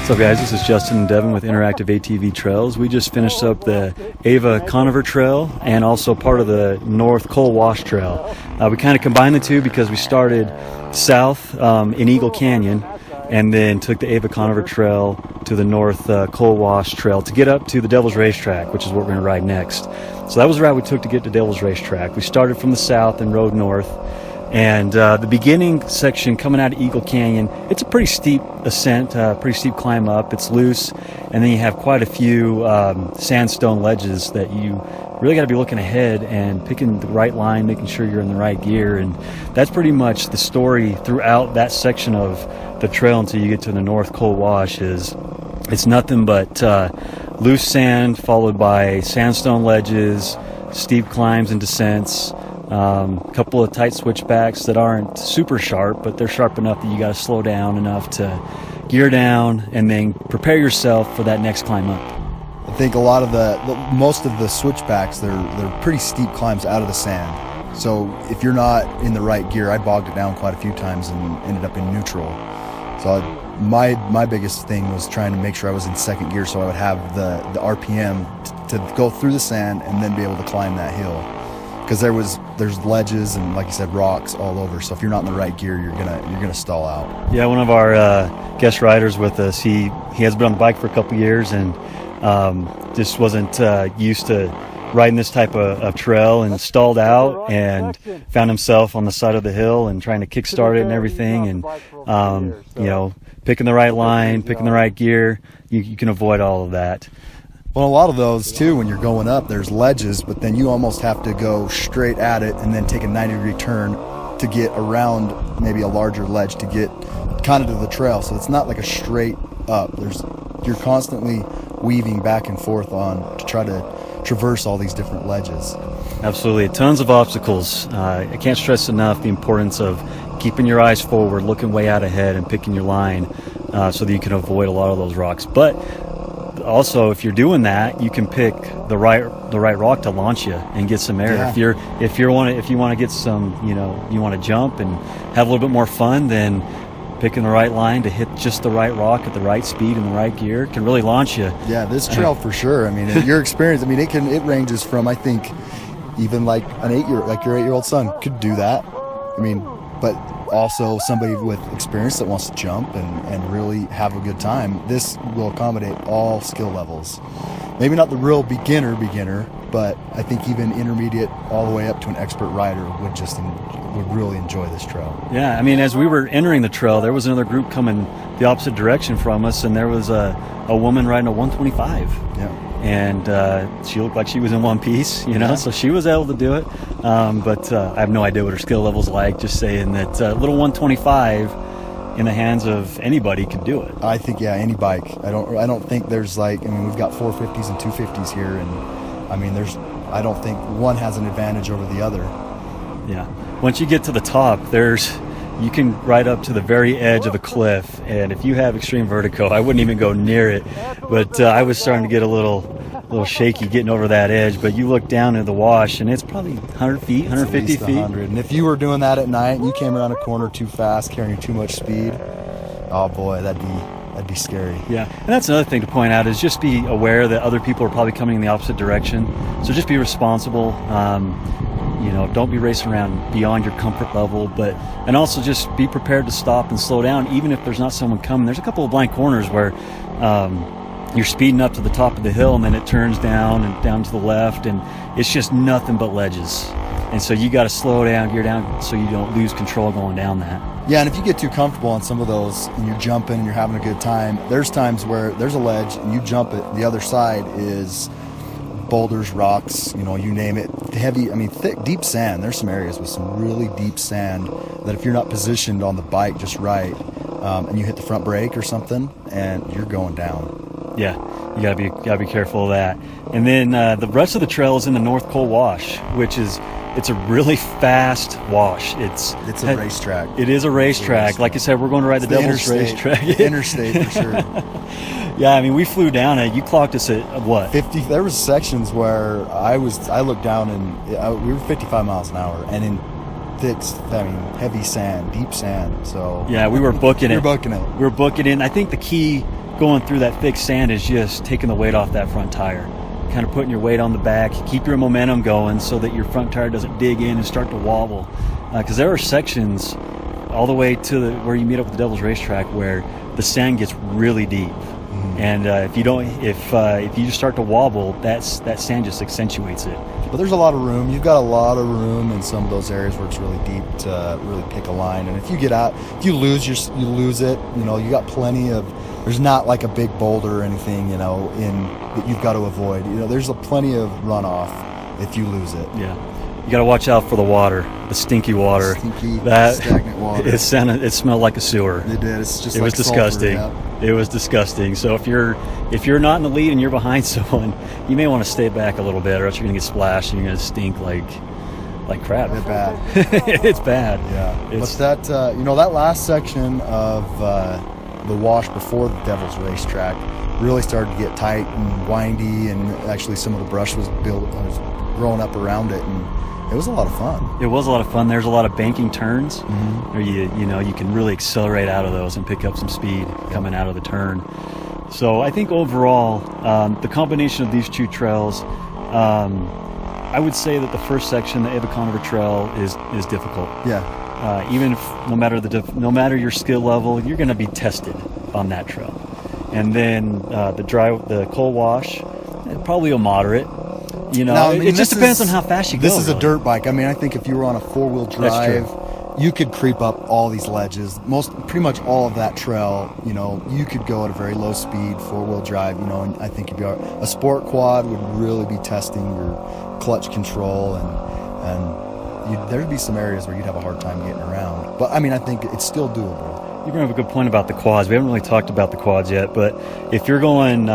What's up, guys? This is Justin and Devin with Interactive ATV Trails. We just finished up the Eva Conover Trail and also part of the North Coal Wash Trail. We kind of combined the two because we started south in Eagle Canyon and then took the Eva Conover Trail to the North Coal Wash Trail to get up to the Devil's Racetrack, which is what we're going to ride next. So that was the route we took to get to Devil's Racetrack. We started from the south and rode north. And the beginning section coming out of Eagle Canyon, it's a pretty steep ascent, pretty steep climb up. It's loose, and then you have quite a few sandstone ledges that you really got to be looking ahead and picking the right line, making sure you're in the right gear. And that's pretty much the story throughout that section of the trail until you get to the North Coal Wash. It's nothing but loose sand followed by sandstone ledges, steep climbs and descents. A couple of tight switchbacks that aren't super sharp, but they're sharp enough that you got to slow down enough to gear down and then prepare yourself for that next climb up. I think a lot of most of the switchbacks, they're pretty steep climbs out of the sand. So if you're not in the right gear, I bogged it down quite a few times and ended up in neutral. So my biggest thing was trying to make sure I was in second gear so I would have the RPM to go through the sand and then be able to climb that hill. Because there's ledges and, like you said, rocks all over. So if you're not in the right gear, you're gonna stall out. Yeah, one of our guest riders with us, he has been on the bike for a couple years and just wasn't used to riding this type of trail and stalled out and found himself on the side of the hill and trying to kickstart it and everything. And you know, picking the right line, picking the right gear, you can avoid all of that. Well, a lot of those, too, when you're going up, there's ledges, but then you almost have to go straight at it and then take a 90-degree turn to get around maybe a larger ledge to get kind of to the trail. So it's not like a straight up. You're constantly weaving back and forth to try to traverse all these different ledges. Absolutely. Tons of obstacles. I can't stress enough the importance of keeping your eyes forward, looking way out ahead, and picking your line so that you can avoid a lot of those rocks. But also, if you're doing that, you can pick the right rock to launch you and get some air. Yeah. If you want to get some, you want to jump and have a little bit more fun, then picking the right line to hit just the right rock at the right speed and the right gear can really launch you. Yeah, this trail for sure. I mean, your experience. I mean, it ranges from, I think, even like your 8-year-old son could do that. I mean, but also somebody with experience that wants to jump and really have a good time. This will accommodate all skill levels. Maybe not the real beginner, but I think even intermediate all the way up to an expert rider would really enjoy this trail. Yeah, I mean, as we were entering the trail, there was another group coming the opposite direction from us, and there was a woman riding a 125. Yeah. And she looked like she was in one piece, so she was able to do it. But I have no idea what her skill level's like, just saying that little 125 in the hands of anybody could do it. I think, yeah, any bike. I don't think there's we've got 450s and 250s here, and I mean, I don't think one has an advantage over the other. Yeah. Once you get to the top, you can ride up to the very edge of the cliff, and if you have extreme vertigo, I wouldn't even go near it. But I was starting to get a little shaky getting over that edge. But you look down into the wash, and it's probably 100 feet, 150 feet. 100. And if you were doing that at night and you came around a corner too fast, carrying too much speed, oh boy, that'd be scary. Yeah, and that's another thing to point out is just be aware that other people are probably coming in the opposite direction. So just be responsible. Don't be racing around beyond your comfort level, and also just be prepared to stop and slow down, even if there's not someone coming. There's a couple of blank corners where you're speeding up to the top of the hill, and then it turns down and down to the left, and it's just nothing but ledges. And so you got to slow down, gear down, so you don't lose control going down that. Yeah, and if you get too comfortable on some of those, and you're jumping and you're having a good time, there's times where there's a ledge, and you jump it, the other side is boulders, rocks, you name it, thick, deep sand. There's some areas with some really deep sand that if you're not positioned on the bike just right, and you hit the front brake or something, and you're going down. Yeah, you gotta be careful of that. And then the rest of the trail is in the North Coal Wash, which it's a really fast wash. It's a racetrack. It is a racetrack. Like I said, we're going to ride the Devil's Racetrack. Interstate for sure. Yeah, I mean, we flew down it. You clocked us at what? 50. There was sections where I looked down and we were 55 miles an hour, and in thick, heavy sand, deep sand. So yeah, we were booking it. We were booking it. We were booking it. And I think the key going through that thick sand is just taking the weight off that front tire, kind of putting your weight on the back, keep your momentum going so that your front tire doesn't dig in and start to wobble. Because there are sections all the way to where you meet up with the Devil's Racetrack where the sand gets really deep. And if you just start to wobble, that sand just accentuates it. But there's a lot of room. You've got a lot of room in some of those areas where it's really deep to really pick a line. And if you get out, if you lose you lose it. You know, you got plenty of. There's not like a big boulder or anything, you know, that you've got to avoid. You know, there's plenty of runoff if you lose it. Yeah. You got to watch out for the water, the stinky water. Stagnant water. It smelled like a sewer. It did. It's just. It was disgusting. It was disgusting. So if you're not in the lead and you're behind someone, you may want to stay back a little bit, or else you're going to get splashed and you're going to stink like crap. It's bad. It's bad. Yeah. But that that last section of the wash before the Devil's Racetrack really started to get tight and windy, and actually some of the brush was growing up around it, and it was a lot of fun. It was a lot of fun. There's a lot of banking turns where you can really accelerate out of those and pick up some speed coming out of the turn. So I think overall, the combination of these two trails, I would say that the first section, the Eva Conover Trail, is difficult. Yeah. Even if no matter your skill level, you're going to be tested on that trail. And then the coal wash, probably a moderate. You know, now, it just depends on how fast you go. This is a dirt bike. I mean, I think if you were on a four-wheel drive, you could creep up all these ledges. Pretty much all of that trail, you know, you could go at a very low speed, four-wheel drive, you know, and I think a sport quad would really be testing your clutch control, and there'd be some areas where you'd have a hard time getting around. But, I mean, I think it's still doable. You bring up a good point about the quads. We haven't really talked about the quads yet, but if you're going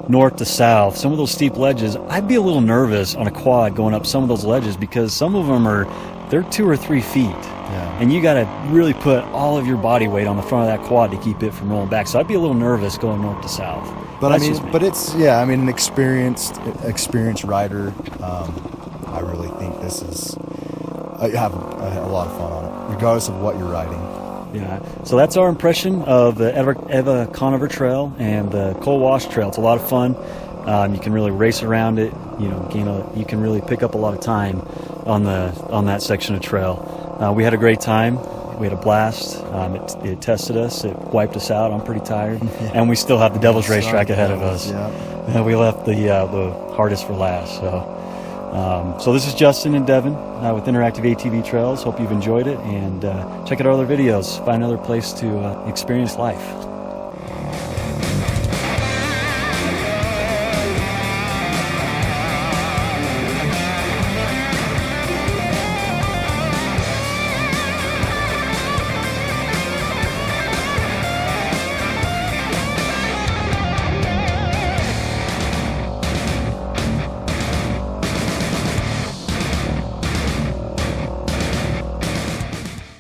north to south, some of those steep ledges, I'd be a little nervous on a quad going up some of those ledges, because some of them they're 2 or 3 feet. Yeah. And you got to really put all of your body weight on the front of that quad to keep it from rolling back. So I'd be a little nervous going north to south. But an experienced rider. I really think I have a lot of fun on it, regardless of what you're riding. Yeah, so that's our impression of the Eva Conover Trail and the Coal Wash Trail. It's a lot of fun. You can really race around it. You can really pick up a lot of time on that section of trail. We had a great time. We had a blast. It tested us. It wiped us out. I'm pretty tired, and we still have the Devil's Racetrack ahead of us. Yeah. We left the hardest for last. So this is Justin and Devin with Interactive ATV Trails. Hope you've enjoyed it, and check out our other videos. Find another place to experience life.